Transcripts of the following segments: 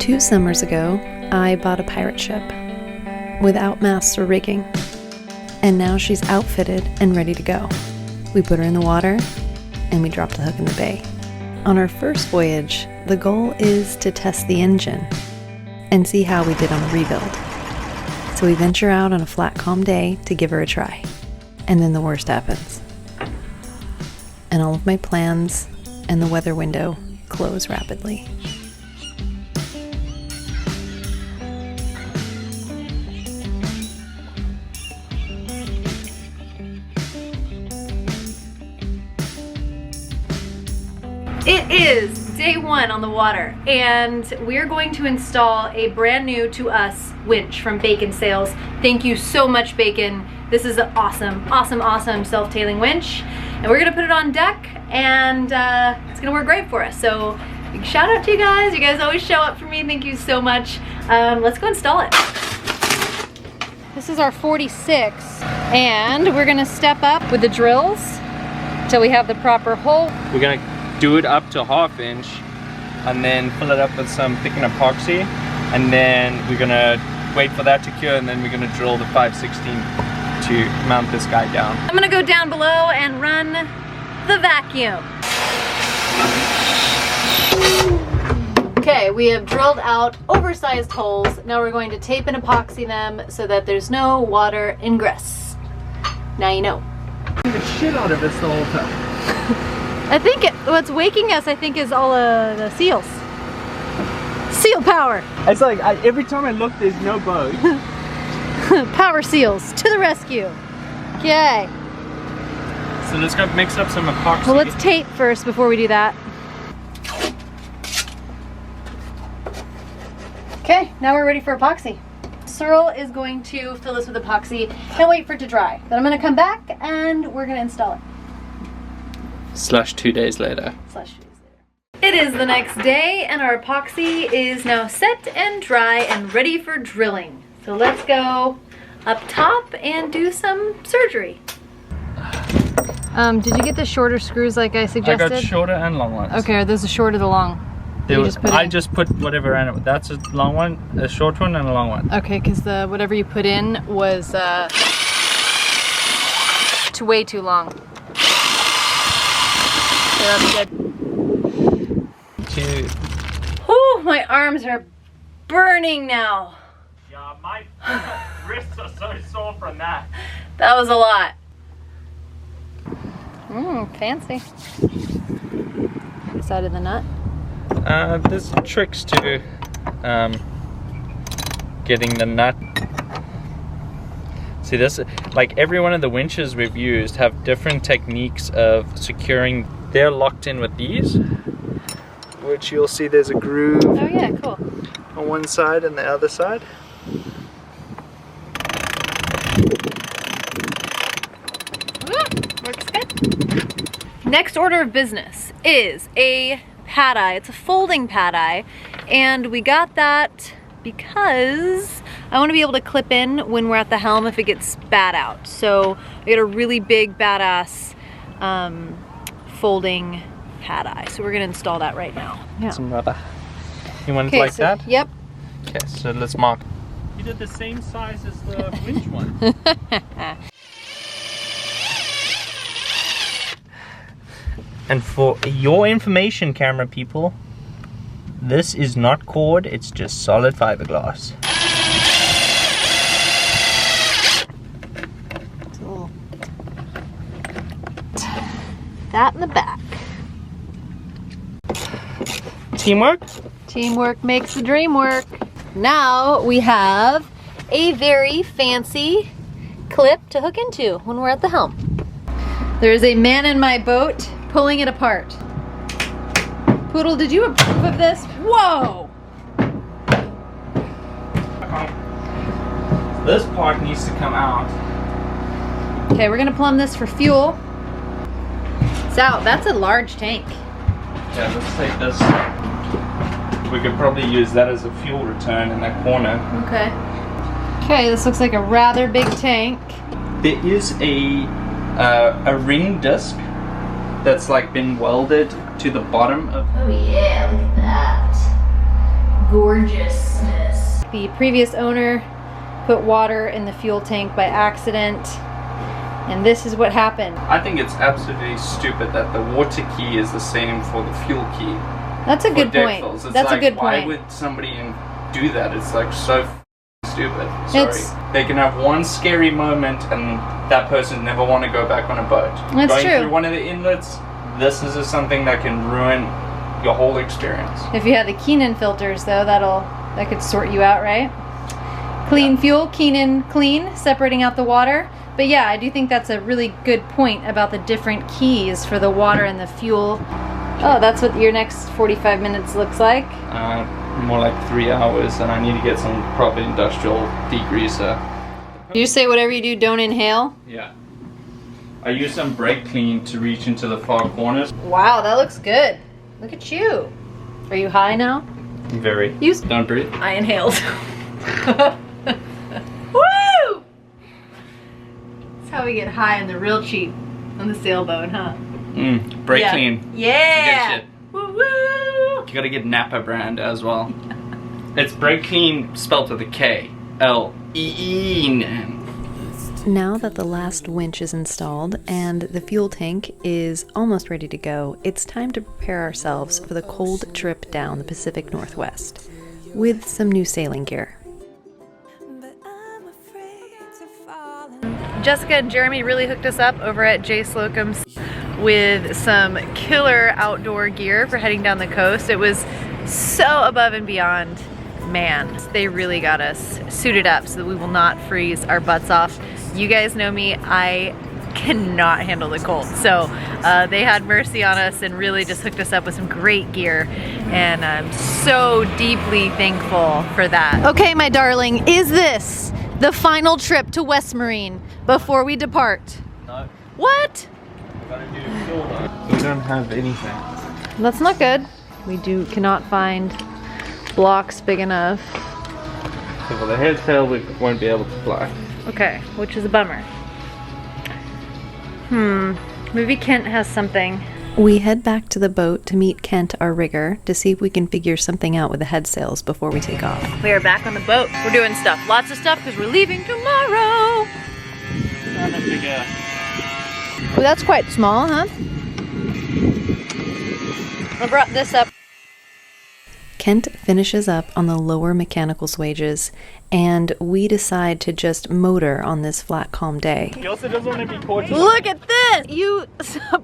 2 summers ago, I bought a pirate ship without masts or rigging, and now she's outfitted and ready to go. We put her in the water, and we drop the hook in the bay. On our first voyage, the goal is to test the engine and see how we did on the rebuild. So we venture out on a flat, calm day to give her a try, and then the worst happens. And all of my plans and the weather window close rapidly. It is day 1 on the water, and we're going to install a brand new to us winch from Bacon Sales. Thank you so much, Bacon. This is an awesome self-tailing winch, and we're gonna put it on deck, and it's gonna work great for us. So big shout out to you guys. You guys always show up for me. Thank you so much. Let's go install it. This is our 46, and we're gonna step up with the drills until we have the proper hole. We're gonna do it up to 1/2 inch and then fill it up with some thickened epoxy, and then we're gonna wait for that to cure, and then we're gonna drill the 5/16 to mount this guy down. I'm gonna go down below and run the vacuum. Okay, we have drilled out oversized holes. Now we're going to tape and epoxy them so that there's no water ingress. Now you know. The shit out of us the whole time. I think what's waking us, I think, is all the seals. Seal power. It's like every time I look, there's no boat. Power seals to the rescue. Okay. So let's go mix up some epoxy. Well, let's tape first before we do that. Okay, now we're ready for epoxy. Searle is going to fill this with epoxy and wait for it to dry. Then I'm going to come back and we're going to install it. / 2 days later. It is the next day, and our epoxy is now set and dry and ready for drilling. So let's go up top and do some surgery. Did you get the shorter screws like I suggested? I got shorter and long ones. Okay, are those the short or the long? I just put whatever in it. That's a long one, a short one, and a long one. Okay, because the whatever you put in was way too long. So that'll be good. Oh, my arms are burning now. Yeah, my wrists are so sore from that. That was a lot. Fancy. Side of the nut. There's tricks to getting the nut. See this, like every one of the winches we've used have different techniques of securing. They're locked in with these, which you'll see there's a groove. Oh yeah, cool. On one side and the other side. Works good. Next order of business is a pad eye. It's a folding pad eye, and we got that because I want to be able to clip in when we're at the helm if it gets spat out. So we got a really big badass folding pad eye. So we're gonna install that right now. Yeah. Some rubber. You want it like that? Yep. Okay, so let's mark. You did the same size as the winch one. And for your information, camera people, this is not cord, it's just solid fiberglass. That in the back. Teamwork? Teamwork makes the dream work. Now we have a very fancy clip to hook into when we're at the helm. There's a man in my boat pulling it apart. Poodle, did you approve of this? Whoa! This part needs to come out. Okay, we're gonna plumb this for fuel. It's out. That's a large tank. Yeah, let's take this. We could probably use that as a fuel return in that corner. Okay. Okay, this looks like a rather big tank. There is a ring disc that's like been welded to the bottom of. Oh yeah, look at that. gorgeousness. The previous owner put water in the fuel tank by accident, and this is what happened. I think it's absolutely stupid that the water key is the same for the fuel key. That's a good point. That's a good point. Why would somebody do that? It's like so stupid. Sorry. They can have one scary moment and that person never want to go back on a boat. That's Going true. through one of the inlets, this is just something that can ruin your whole experience. If you had the Keenan filters though, that could sort you out, right? Clean fuel, Keenan clean, separating out the water. But yeah, I do think that's a really good point about the different keys for the water and the fuel. Oh, that's what your next 45 minutes looks like? More like 3 hours, and I need to get some proper industrial degreaser. You say whatever you do, don't inhale? Yeah. I use some brake clean to reach into the far corners. Wow, that looks good. Look at you. Are you high now? Very. Don't breathe. I inhaled. Woo! That's how we get high on the real cheap on the sailboat, huh? Brake clean. Yeah. Good shit. Woo woo. You gotta get Napa brand as well. It's brake clean spelled with a K. L-E-E-N. Now that the last winch is installed and the fuel tank is almost ready to go, it's time to prepare ourselves for the cold trip down the Pacific Northwest with some new sailing gear. Jessica and Jeremy really hooked us up over at J. Slocum's with some killer outdoor gear for heading down the coast. It was so above and beyond. Man, they really got us suited up so that we will not freeze our butts off. You guys know me, I cannot handle the cold. So they had mercy on us and really just hooked us up with some great gear. And I'm so deeply thankful for that. Okay, my darling, is this the final trip to West Marine before we depart? No. What? Gotta do fuel though. So we don't have anything. That's not good. We cannot find blocks big enough. So for the head sail, we won't be able to fly. Okay, which is a bummer. Maybe Kent has something. We head back to the boat to meet Kent, our rigger, to see if we can figure something out with the head sails before we take off. We are back on the boat. We're doing stuff, lots of stuff, because we're leaving tomorrow. Well, that's quite small, huh? I brought this up. Kent finishes up on the lower mechanical swages, and we decide to just motor on this flat, calm day. He also doesn't want to be cautious. Look at this! You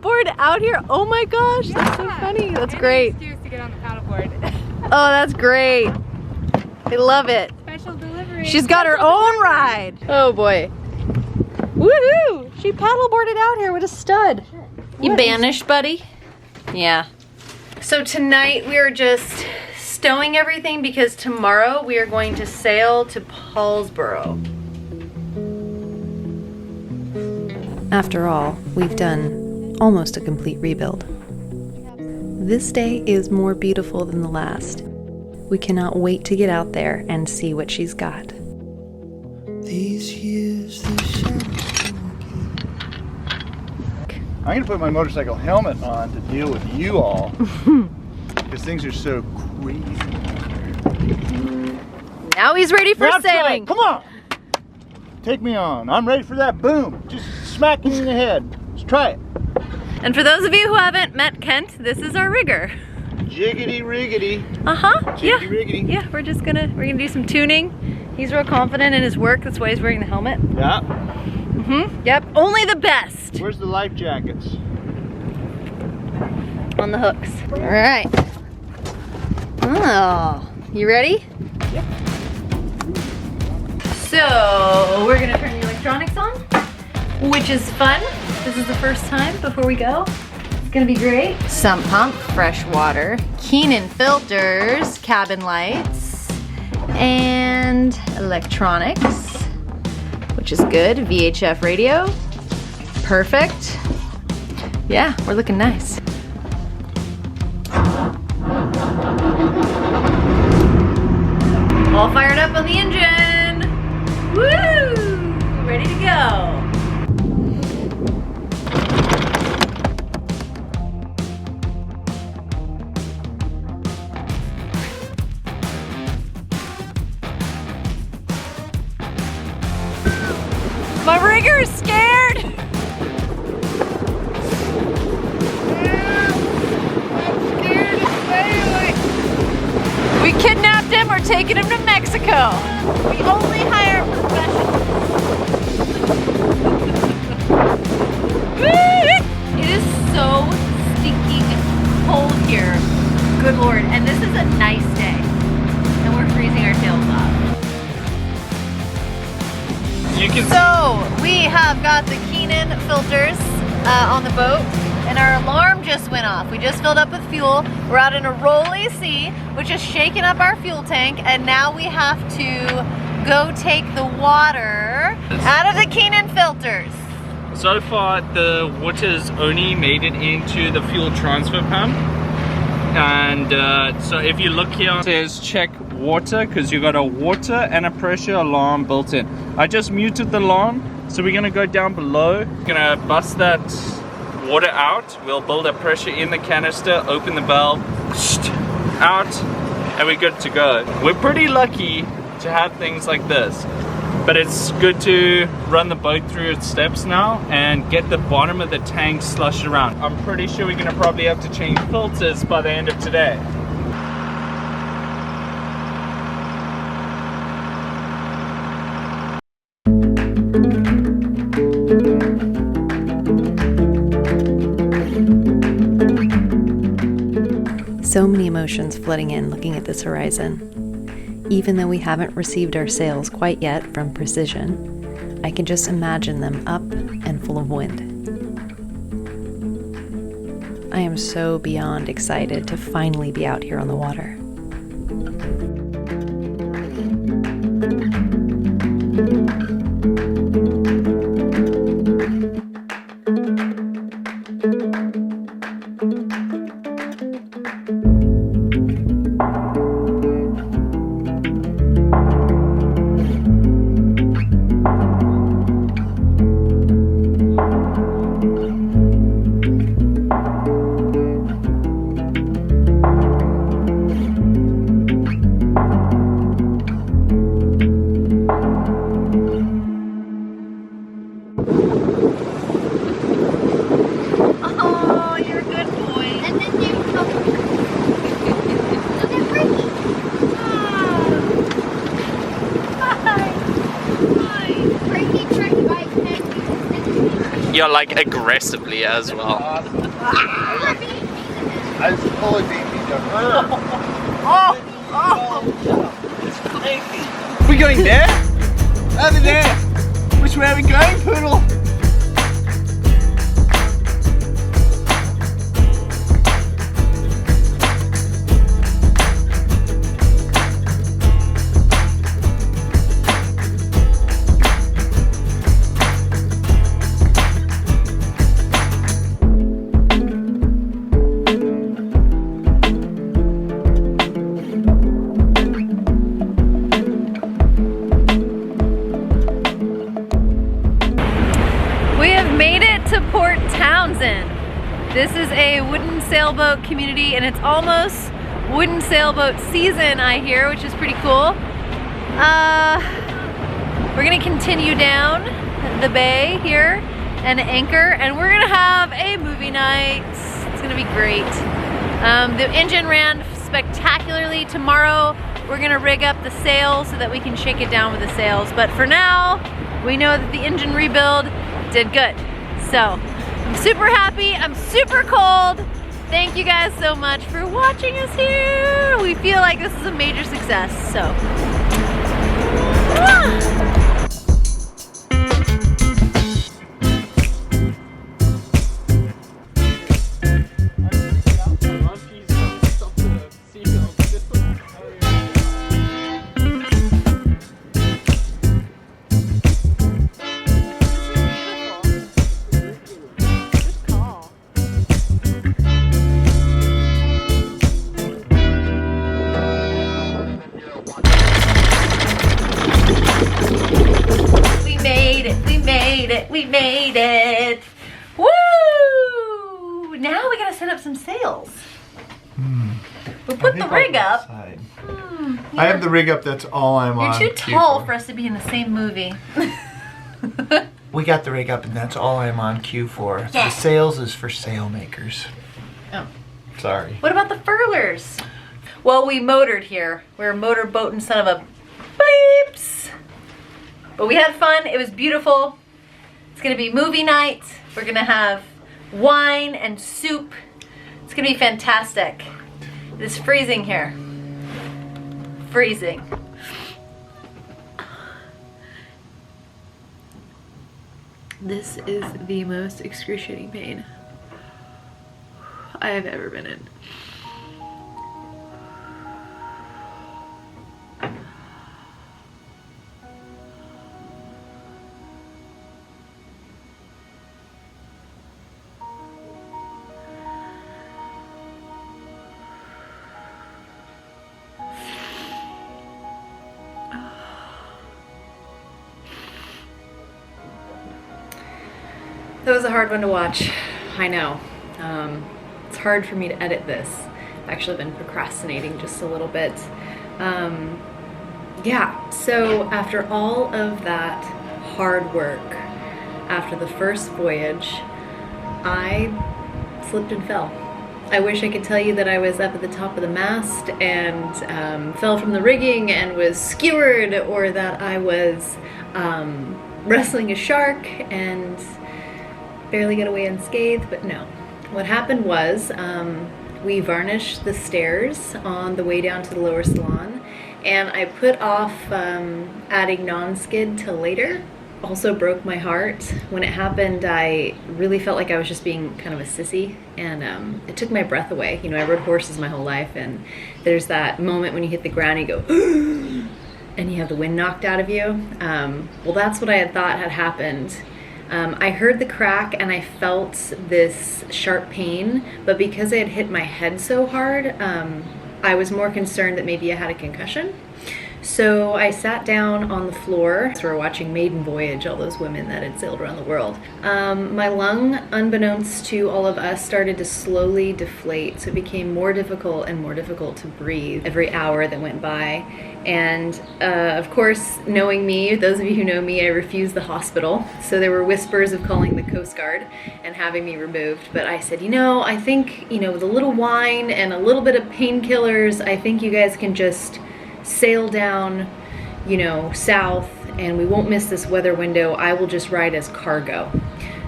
board out here. Oh my gosh, that's so funny. That's great. Excuse to get on the paddleboard. Oh, that's great. I love it. Special delivery. She's got her own ride. Oh boy. Woohoo! She paddleboarded out here with a stud. You banished, buddy? Yeah. So tonight we are just stowing everything because tomorrow we are going to sail to Paulsboro. After all, we've done almost a complete rebuild. This day is more beautiful than the last. We cannot wait to get out there and see what she's got. These years, I'm gonna put my motorcycle helmet on to deal with you all because things are so crazy. Now he's ready for Outside, sailing. come on, take me on. I'm ready for that boom. Just smack me in the head. Let's try it. And for those of you who haven't met Kent, this is our rigger. Jiggity riggity. Yeah. Jiggity riggity. Yeah, we're gonna do some tuning. He's real confident in his work. That's why he's wearing the helmet. Yeah. Yep. Only the best. Where's the life jackets? On the hooks. All right. Oh, you ready? Yep. So we're gonna turn the electronics on, which is fun. This is the first time before we go. It's gonna be great. Sump pump, fresh water, Keenan filters, cabin lights, and electronics, which is good. VHF radio, perfect. Yeah, we're looking nice. All fired up on the engine. Woo! Ready to go. My rigger is scared. We kidnapped him. We're taking him to Mexico. We only hire professionals. It is so stinking cold here. Good Lord. And this is a nice day. And we're freezing our tails off. So we have got the Keenan filters on the boat. And our alarm just went off. We just filled up with fuel. We're out in a rolly sea, which is shaking up our fuel tank. And now we have to go take the water out of the Keenan filters. So far, the water's only made it into the fuel transfer pump. And so if you look here, it says check water, because you got a water and a pressure alarm built in. I just muted the alarm, so we're gonna go down below. We're gonna bust that water out. We'll build a pressure in the canister, open the valve, out, and we're good to go. We're pretty lucky to have things like this, but it's good to run the boat through its steps now and get the bottom of the tank slushed around. I'm pretty sure we're gonna probably have to change filters by the end of today. So many emotions flooding in looking at this horizon. Even though we haven't received our sails quite yet from Precision, I can just imagine them up and full of wind. I am so beyond excited to finally be out here on the water. You're like aggressively as well. I was totally being beat up. We going there? Over there. Which way are we going, Poodle? Townsend. This is a wooden sailboat community and it's almost wooden sailboat season, I hear, which is pretty cool. We're gonna continue down the bay here and anchor, and we're gonna have a movie night. It's gonna be great. The engine ran spectacularly. Tomorrow we're gonna rig up the sails so that we can shake it down with the sails, but for now we know that the engine rebuild did good. So I'm super happy, I'm super cold. Thank you guys so much for watching us here. We feel like this is a major success, so. We made it! Woo! Now we gotta set up some sails. We'll put the rig up. I have the rig up, that's all I'm on. You're too tall for us to be in the same movie. We got the rig up, and that's all I'm on cue for. The sails is for sail makers. Oh. Sorry. What about the furlers? Well, we motored here. We're motorboating son of a bleeps. But we had fun. It was beautiful. It's gonna be movie night. We're gonna have wine and soup. It's gonna be fantastic. It's freezing here. Freezing. This is the most excruciating pain I have ever been in. That was a hard one to watch, I know. It's hard for me to edit this. I've actually been procrastinating just a little bit. Yeah, so after all of that hard work, after the first voyage, I slipped and fell. I wish I could tell you that I was up at the top of the mast and fell from the rigging and was skewered, or that I was wrestling a shark and barely got away unscathed, but no. What happened was we varnished the stairs on the way down to the lower salon, and I put off adding non-skid till later. Also broke my heart. When it happened, I really felt like I was just being kind of a sissy, and it took my breath away. You know, I rode horses my whole life, and there's that moment when you hit the ground and you go and you have the wind knocked out of you. Well, that's what I had thought had happened. I heard the crack and I felt this sharp pain, but because I had hit my head so hard, I was more concerned that maybe I had a concussion. So I sat down on the floor. So we're watching Maiden Voyage, all those women that had sailed around the world. My lung, unbeknownst to all of us, started to slowly deflate. So it became more difficult and more difficult to breathe every hour that went by. And of course, knowing me, those of you who know me, I refused the hospital. So there were whispers of calling the Coast Guard and having me removed. But I said, you know, I think, you know, with a little wine and a little bit of painkillers, I think you guys can just sail down, you know, south, and we won't miss this weather window. I will just ride as cargo.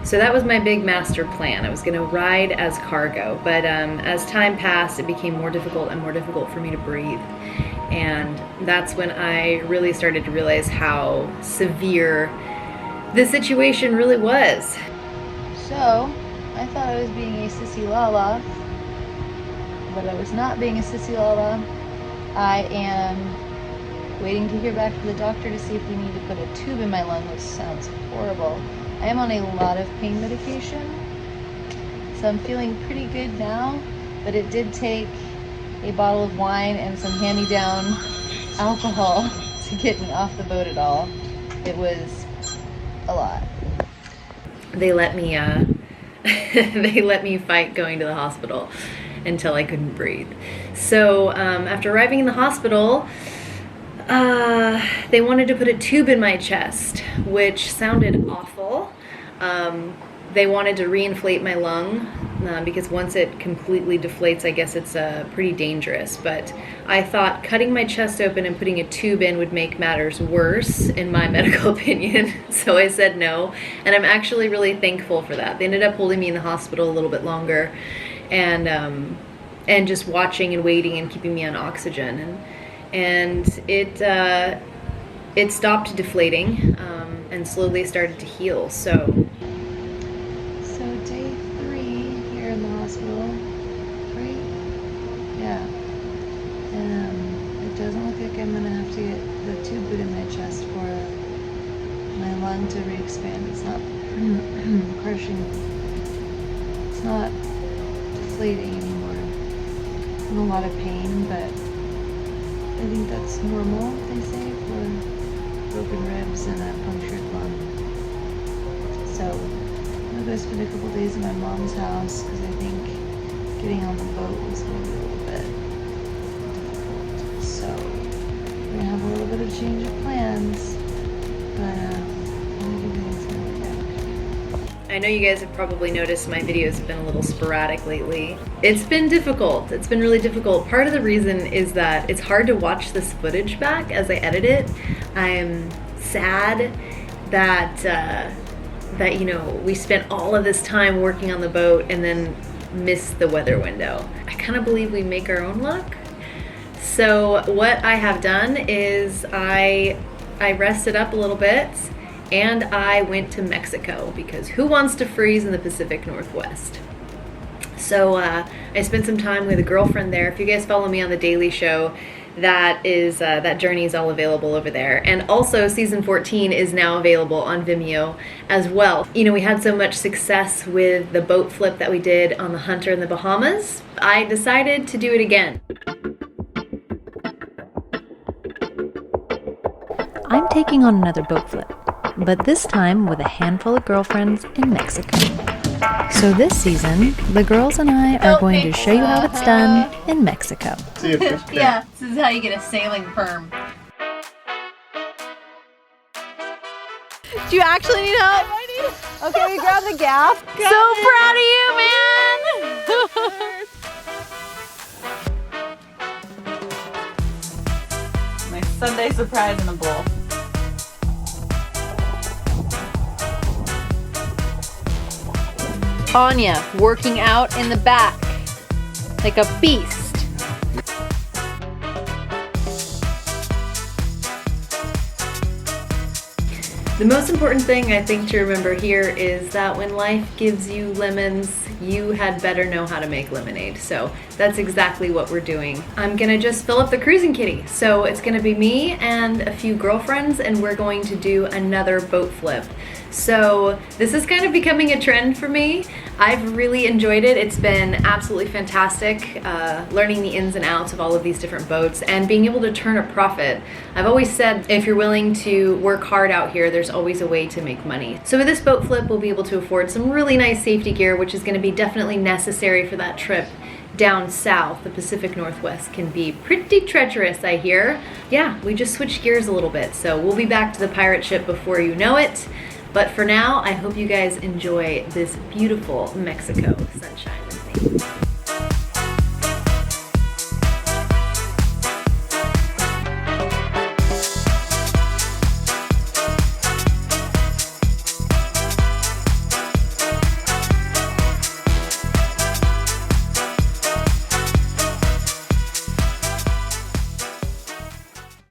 So that was my big master plan. I was gonna ride as cargo, but as time passed, it became more difficult and more difficult for me to breathe. And that's when I really started to realize how severe the situation really was. So, I thought I was being a sissy lala, but I was not being a sissy lala. I am waiting to hear back from the doctor to see if we need to put a tube in my lung, which sounds horrible. I am on a lot of pain medication, so I'm feeling pretty good now, but it did take a bottle of wine and some hand-me-down alcohol to get me off the boat at all. It was a lot. They let me they let me fight going to the hospital until I couldn't breathe. So after arriving in the hospital, they wanted to put a tube in my chest, which sounded awful. They wanted to reinflate my lung because once it completely deflates, I guess it's pretty dangerous. But I thought cutting my chest open and putting a tube in would make matters worse, in my medical opinion. So I said no, and I'm actually really thankful for that. They ended up holding me in the hospital a little bit longer, and just watching and waiting and keeping me on oxygen, and it stopped deflating and slowly started to heal. So day 3 here in the hospital, right? Yeah. It doesn't look like I'm gonna have to get the tube put in my chest for my lung to re-expand. It's not crushing. It's not deflating anymore. I'm in a lot of pain, but I think that's normal, they say, for broken ribs and a punctured lung. So I'm gonna go spend a couple days in my mom's house because I think getting on the boat was gonna be a little bit difficult. So we're gonna have a little bit of change of plans, but I think everything's gonna work out. I know you guys have probably noticed my videos have been a little sporadic lately. It's been difficult. It's been really difficult. Part of the reason is that it's hard to watch this footage back as I edit it. I'm sad that you know, we spent all of this time working on the boat and then missed the weather window. I kind of believe we make our own luck. So what I have done is I rested up a little bit and I went to Mexico because who wants to freeze in the Pacific Northwest? So I spent some time with a girlfriend there. If you guys follow me on The Daily Show, that journey is all available over there. And also season 14 is now available on Vimeo as well. You know, we had so much success with the boat flip that we did on the Hunter in the Bahamas. I decided to do it again. I'm taking on another boat flip, but this time with a handful of girlfriends in Mexico. So this season, the girls and I are going to show you how it's done in Mexico. See if this Yeah, this is how you get a sailing perm. Do you actually need help? I need. Okay, we grab the gaff. So proud of you, man! My Sunday surprise in a bowl. Anya working out in the back like a beast. The most important thing I think to remember here is that when life gives you lemons, you had better know how to make lemonade. So that's exactly what we're doing. I'm gonna just fill up the cruising kitty. So it's gonna be me and a few girlfriends, and we're going to do another boat flip. So this is kind of becoming a trend for me. I've really enjoyed it. It's been absolutely fantastic, learning the ins and outs of all of these different boats and being able to turn a profit. I've always said if you're willing to work hard out here, there's always a way to make money. So with this boat flip, we'll be able to afford some really nice safety gear, which is gonna be definitely necessary for that trip down south. The Pacific Northwest can be pretty treacherous, I hear. Yeah, we just switched gears a little bit. So we'll be back to the pirate ship before you know it. But for now, I hope you guys enjoy this beautiful Mexico sunshine.